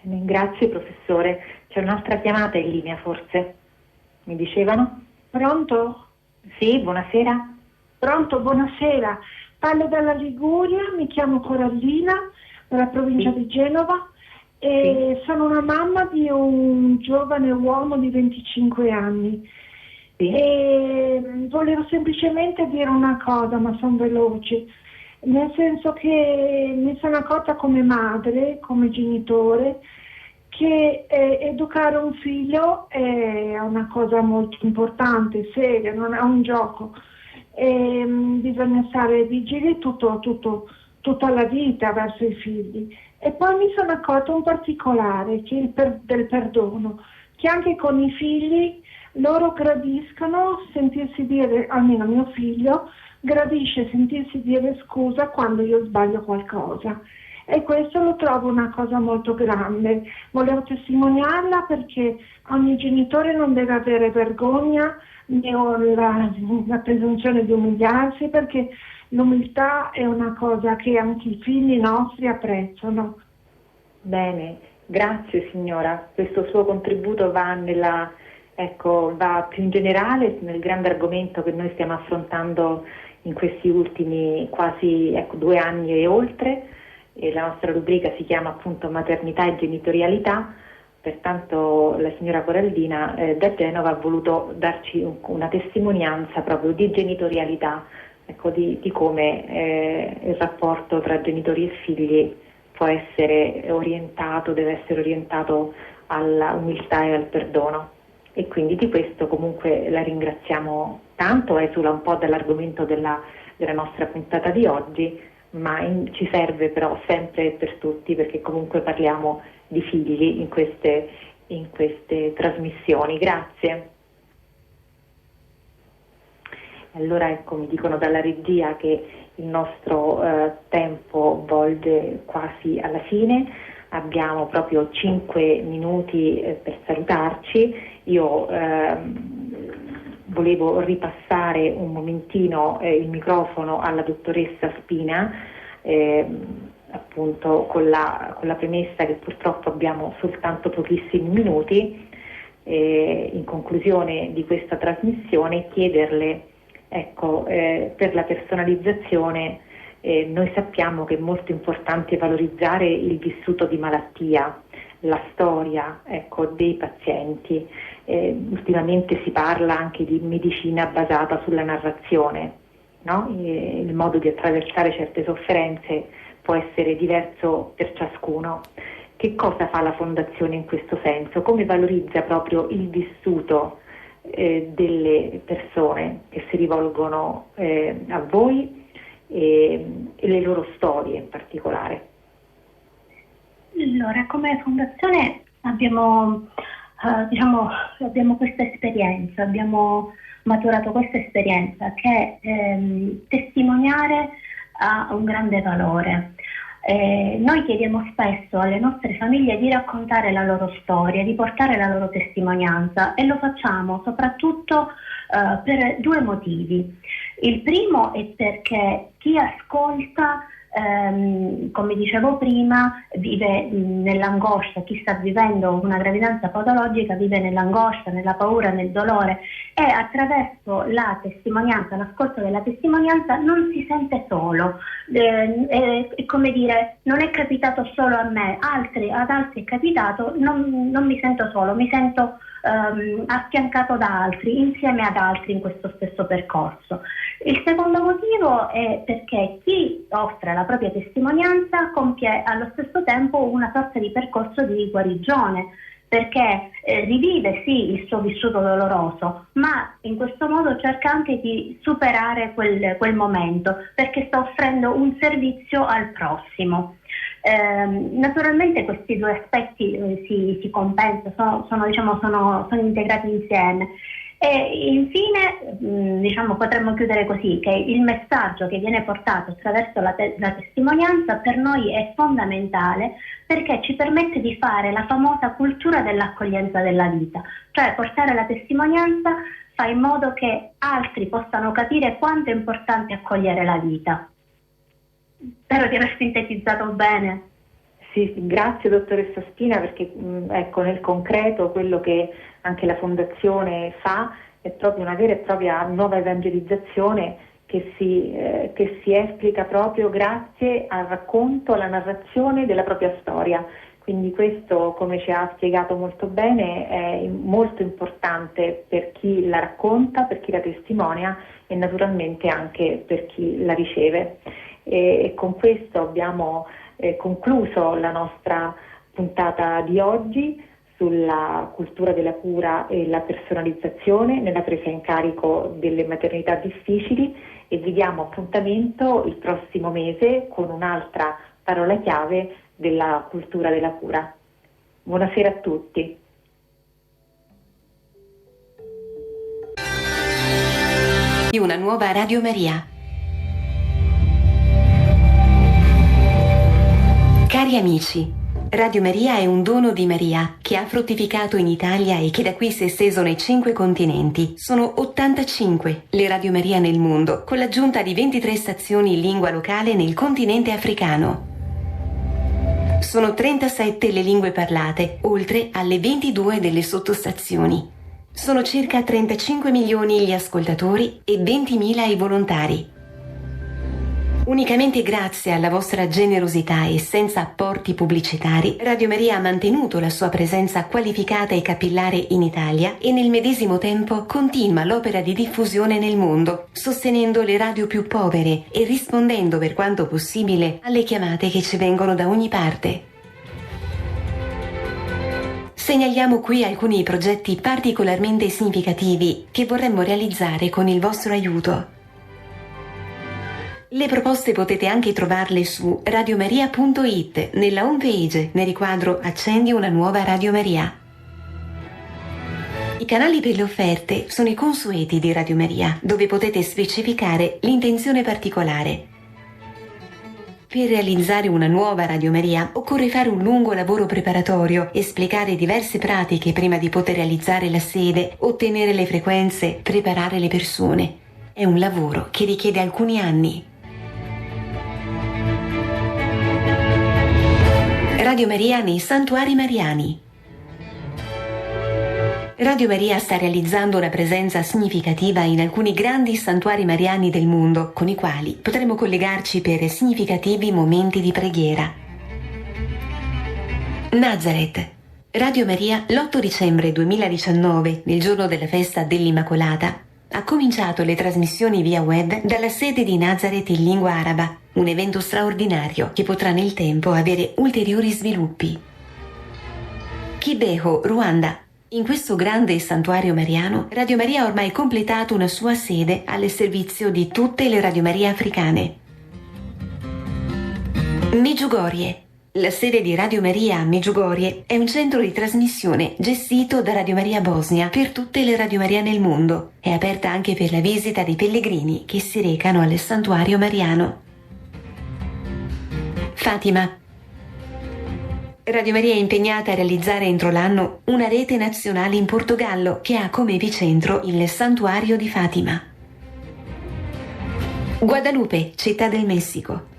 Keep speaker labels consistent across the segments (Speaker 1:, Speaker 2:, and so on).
Speaker 1: Grazie professore. C'è un'altra chiamata in linea forse? Mi dicevano?
Speaker 2: Pronto?
Speaker 1: Sì, buonasera.
Speaker 2: Pronto, buonasera. Parlo dalla Liguria, mi chiamo Corallina, dalla provincia di Genova e sono una mamma di un giovane uomo di 25 anni. E volevo semplicemente dire una cosa, ma sono veloce, nel senso che mi sono accorta come madre, come genitore, che educare un figlio è una cosa molto importante, seria, non è un gioco. Bisogna stare vigili tutta la vita verso i figli. E poi mi sono accorta un particolare, che è del perdono, che anche con i figli loro gradiscono sentirsi dire, almeno mio figlio gradisce sentirsi dire scusa quando io sbaglio qualcosa. E questo lo trovo una cosa molto grande. Volevo testimoniarla perché ogni genitore non deve avere vergogna né la presunzione di umiliarsi, perché l'umiltà è una cosa che anche i figli nostri apprezzano.
Speaker 1: Bene, grazie signora. Questo suo contributo va va più in generale nel grande argomento che noi stiamo affrontando in questi ultimi quasi 2 anni e oltre. E la nostra rubrica si chiama appunto maternità e genitorialità, pertanto la signora Corallina da Genova ha voluto darci una testimonianza proprio di genitorialità, di come il rapporto tra genitori e figli può essere orientato, deve essere orientato alla umiltà e al perdono. E quindi di questo comunque la ringraziamo tanto, esula un po' dall'argomento della nostra puntata di oggi, ma ci serve però sempre per tutti, perché comunque parliamo di figli in queste trasmissioni. Grazie. Allora mi dicono dalla regia che il nostro tempo volge quasi alla fine, abbiamo proprio 5 minuti per salutarci. Io volevo ripassare un momentino il microfono alla dottoressa Spina, appunto con la premessa che purtroppo abbiamo soltanto pochissimi minuti. In conclusione di questa trasmissione chiederle, per la personalizzazione, noi sappiamo che è molto importante valorizzare il vissuto di malattia, la storia dei pazienti. Ultimamente si parla anche di medicina basata sulla narrazione, no? Il modo di attraversare certe sofferenze può essere diverso per ciascuno. Che cosa fa la Fondazione in questo senso? Come valorizza proprio il vissuto delle persone che si rivolgono a voi e le loro storie in particolare?
Speaker 3: Allora, come Fondazione abbiamo questa esperienza, abbiamo maturato questa esperienza che testimoniare ha un grande valore. Noi chiediamo spesso alle nostre famiglie di raccontare la loro storia, di portare la loro testimonianza, e lo facciamo soprattutto per 2 motivi. Il primo è perché chi ascolta, come dicevo prima, vive nell'angoscia. Chi sta vivendo una gravidanza patologica vive nell'angoscia, nella paura, nel dolore, e attraverso la testimonianza, l'ascolto della testimonianza, non si sente solo. È come dire, non è capitato solo a me, ad altri è capitato, non mi sento solo, mi sento affiancato da altri, insieme ad altri in questo stesso percorso. Il secondo motivo è perché chi offre la propria testimonianza compie allo stesso tempo una sorta di percorso di guarigione, perché rivive sì il suo vissuto doloroso, ma in questo modo cerca anche di superare quel momento, perché sta offrendo un servizio al prossimo. Naturalmente questi 2 aspetti si compensano, sono integrati insieme. E infine potremmo chiudere così, che il messaggio che viene portato attraverso la testimonianza per noi è fondamentale, perché ci permette di fare la famosa cultura dell'accoglienza della vita, cioè portare la testimonianza fa in modo che altri possano capire quanto è importante accogliere la vita. Spero di aver sintetizzato bene.
Speaker 1: Sì, grazie dottoressa Spina, perché ecco, nel concreto quello che anche la Fondazione fa è proprio una vera e propria nuova evangelizzazione che si esplica proprio grazie al racconto, alla narrazione della propria storia. Quindi questo, come ci ha spiegato molto bene, è molto importante per chi la racconta, per chi la testimonia e naturalmente anche per chi la riceve. E con questo abbiamo concluso la nostra puntata di oggi sulla cultura della cura e la personalizzazione nella presa in carico delle maternità difficili, e vi diamo appuntamento il prossimo mese con un'altra parola chiave della cultura della cura. Buonasera a tutti.
Speaker 4: Una nuova Radio Maria. Cari amici, Radio Maria è un dono di Maria che ha fruttificato in Italia e che da qui si è esteso nei 5 continenti. Sono 85 le Radio Maria nel mondo, con l'aggiunta di 23 stazioni in lingua locale nel continente africano. Sono 37 le lingue parlate, oltre alle 22 delle sottostazioni. Sono circa 35 milioni gli ascoltatori e 20.000 i volontari. Unicamente grazie alla vostra generosità e senza apporti pubblicitari, Radio Maria ha mantenuto la sua presenza qualificata e capillare in Italia e nel medesimo tempo continua l'opera di diffusione nel mondo, sostenendo le radio più povere e rispondendo per quanto possibile alle chiamate che ci vengono da ogni parte. Segnaliamo qui alcuni progetti particolarmente significativi che vorremmo realizzare con il vostro aiuto. Le proposte potete anche trovarle su radiomaria.it nella home page nel riquadro Accendi una nuova Radio Maria. I canali per le offerte sono i consueti di Radio Maria, dove potete specificare l'intenzione particolare. Per realizzare una nuova Radio Maria occorre fare un lungo lavoro preparatorio, esplicare diverse pratiche prima di poter realizzare la sede, ottenere le frequenze, preparare le persone. È un lavoro che richiede alcuni anni. Radio Maria nei santuari mariani. Radio Maria sta realizzando una presenza significativa in alcuni grandi santuari mariani del mondo, con i quali potremo collegarci per significativi momenti di preghiera. Nazareth. Radio Maria l'8 dicembre 2019, nel giorno della festa dell'Immacolata, ha cominciato le trasmissioni via web dalla sede di Nazareth in lingua araba, un evento straordinario che potrà nel tempo avere ulteriori sviluppi. Kibeho, Ruanda. In questo grande santuario mariano, Radio Maria ha ormai completato una sua sede al servizio di tutte le Radio Maria africane. Medjugorje. La sede di Radio Maria a Medjugorje è un centro di trasmissione gestito da Radio Maria Bosnia per tutte le Radio Maria nel mondo. È aperta anche per la visita dei pellegrini che si recano al santuario mariano. Fatima. Radio Maria è impegnata a realizzare entro l'anno una rete nazionale in Portogallo che ha come epicentro il santuario di Fatima. Guadalupe, Città del Messico.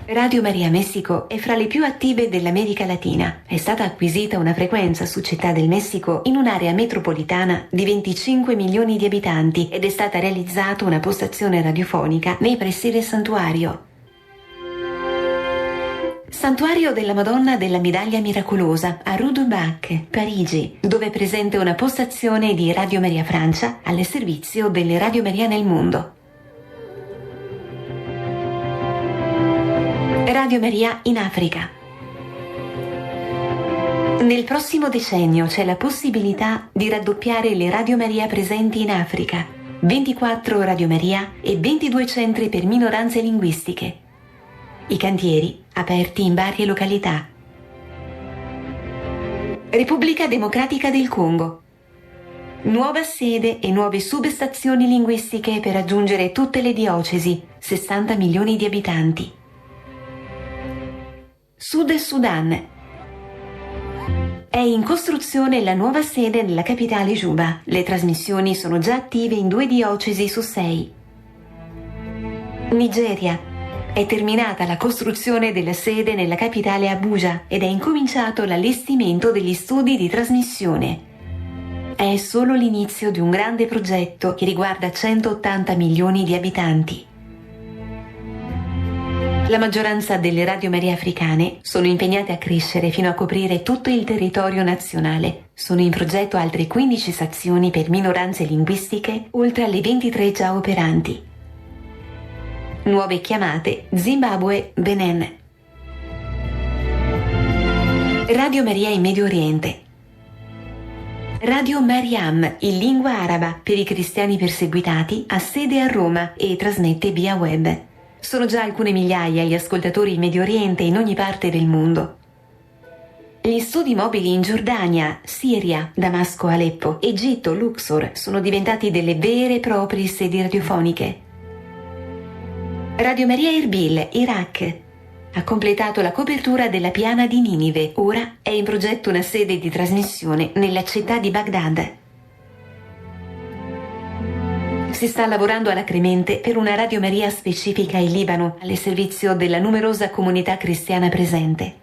Speaker 4: Radio Maria Messico è fra le più attive dell'America Latina. È stata acquisita una frequenza su Città del Messico in un'area metropolitana di 25 milioni di abitanti ed è stata realizzata una postazione radiofonica nei pressi del santuario. Santuario della Madonna della Medaglia Miracolosa a Rue du Bac, Parigi, dove è presente una postazione di Radio Maria Francia al servizio delle Radio Maria nel mondo. Radio Maria in Africa. Nel prossimo decennio c'è la possibilità di raddoppiare le Radio Maria presenti in Africa, 24 Radio Maria e 22 centri per minoranze linguistiche. I cantieri aperti in varie località. Repubblica Democratica del Congo. Nuova sede e nuove substazioni linguistiche per raggiungere tutte le diocesi, 60 milioni di abitanti. Sud Sudan. È in costruzione la nuova sede nella capitale Juba. Le trasmissioni sono già attive in 2 diocesi su 6. Nigeria. È terminata la costruzione della sede nella capitale Abuja ed è incominciato l'allestimento degli studi di trasmissione. È solo l'inizio di un grande progetto che riguarda 180 milioni di abitanti. La maggioranza delle Radio Maria africane sono impegnate a crescere fino a coprire tutto il territorio nazionale. Sono in progetto altre 15 sezioni per minoranze linguistiche, oltre alle 23 già operanti. Nuove chiamate: Zimbabwe, Benin. Radio Maria in Medio Oriente. Radio Mariam in lingua araba per i cristiani perseguitati, ha sede a Roma e trasmette via web. Sono già alcune migliaia gli ascoltatori in Medio Oriente e in ogni parte del mondo. Gli studi mobili in Giordania, Siria, Damasco, Aleppo, Egitto, Luxor sono diventati delle vere e proprie sedi radiofoniche. Radio Maria Erbil, Iraq, ha completato la copertura della piana di Ninive. Ora è in progetto una sede di trasmissione nella città di Baghdad. Si sta lavorando alacremente per una Radio Maria specifica in Libano, al servizio della numerosa comunità cristiana presente.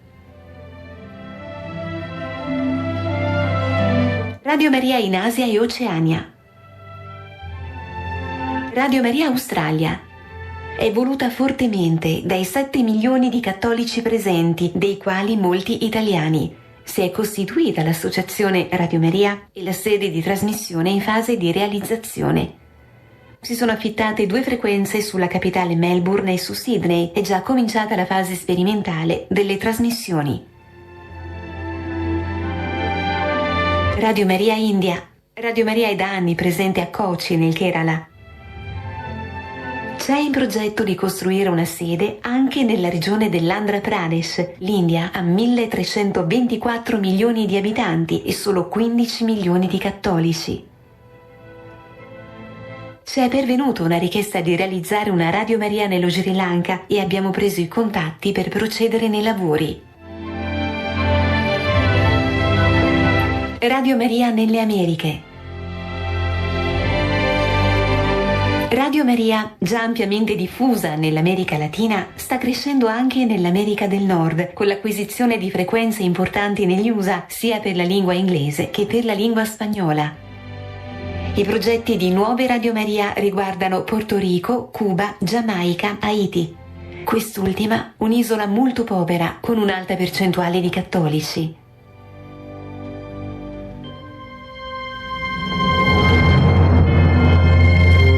Speaker 4: Radio Maria in Asia e Oceania. Radio Maria Australia è voluta fortemente dai 7 milioni di cattolici presenti, dei quali molti italiani. Si è costituita l'associazione Radio Maria e la sede di trasmissione è in fase di realizzazione. Si sono affittate 2 frequenze sulla capitale Melbourne e su Sydney. È già cominciata la fase sperimentale delle trasmissioni. Radio Maria India. Radio Maria è da anni presente a Kochi, nel Kerala. C'è in progetto di costruire una sede anche nella regione dell'Andhra Pradesh. L'India ha 1324 milioni di abitanti e solo 15 milioni di cattolici. Ci è pervenuta una richiesta di realizzare una Radio Maria nello Sri Lanka e abbiamo preso i contatti per procedere nei lavori. Radio Maria nelle Americhe. Radio Maria, già ampiamente diffusa nell'America Latina, sta crescendo anche nell'America del Nord, con l'acquisizione di frequenze importanti negli USA, sia per la lingua inglese che per la lingua spagnola. I progetti di nuove Radio Maria riguardano Porto Rico, Cuba, Giamaica, Haiti. Quest'ultima un'isola molto povera con un'alta percentuale di cattolici.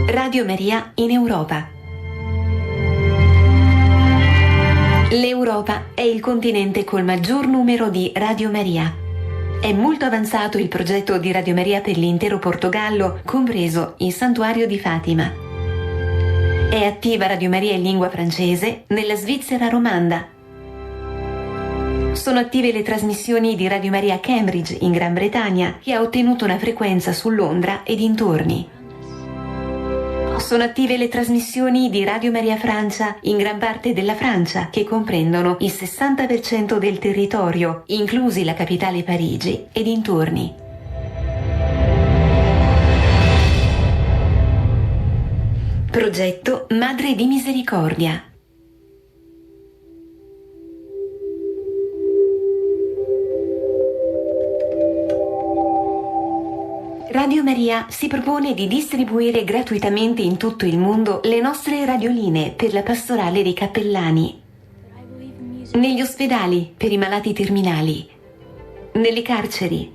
Speaker 4: Radio Maria in Europa. L'Europa è il continente col maggior numero di Radio Maria. È molto avanzato il progetto di Radio Maria per l'intero Portogallo, compreso il Santuario di Fatima. È attiva Radio Maria in lingua francese nella Svizzera romanda. Sono attive le trasmissioni di Radio Maria Cambridge in Gran Bretagna, che ha ottenuto una frequenza su Londra e dintorni. Sono attive le trasmissioni di Radio Maria Francia in gran parte della Francia, che comprendono il 60% del territorio, inclusi la capitale Parigi e dintorni. Progetto Madre di Misericordia. Radio Maria si propone di distribuire gratuitamente in tutto il mondo le nostre radiolinee per la pastorale dei cappellani, negli ospedali per i malati terminali, nelle carceri,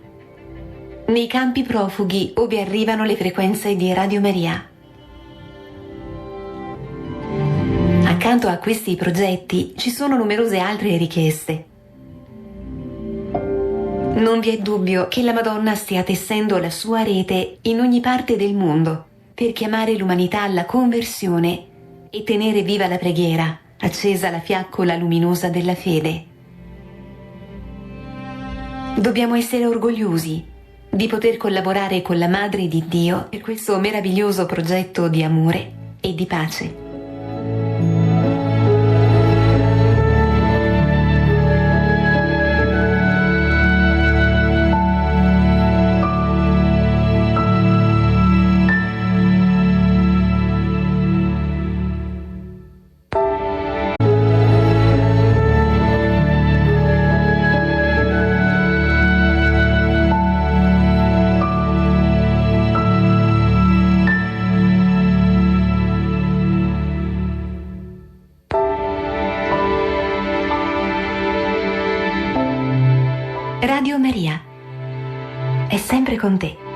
Speaker 4: nei campi profughi ove arrivano le frequenze di Radio Maria. Accanto a questi progetti ci sono numerose altre richieste. Non vi è dubbio che la Madonna stia tessendo la sua rete in ogni parte del mondo per chiamare l'umanità alla conversione e tenere viva la preghiera, accesa la fiaccola luminosa della fede. Dobbiamo essere orgogliosi di poter collaborare con la Madre di Dio per questo meraviglioso progetto di amore e di pace. Radio Maria è sempre con te.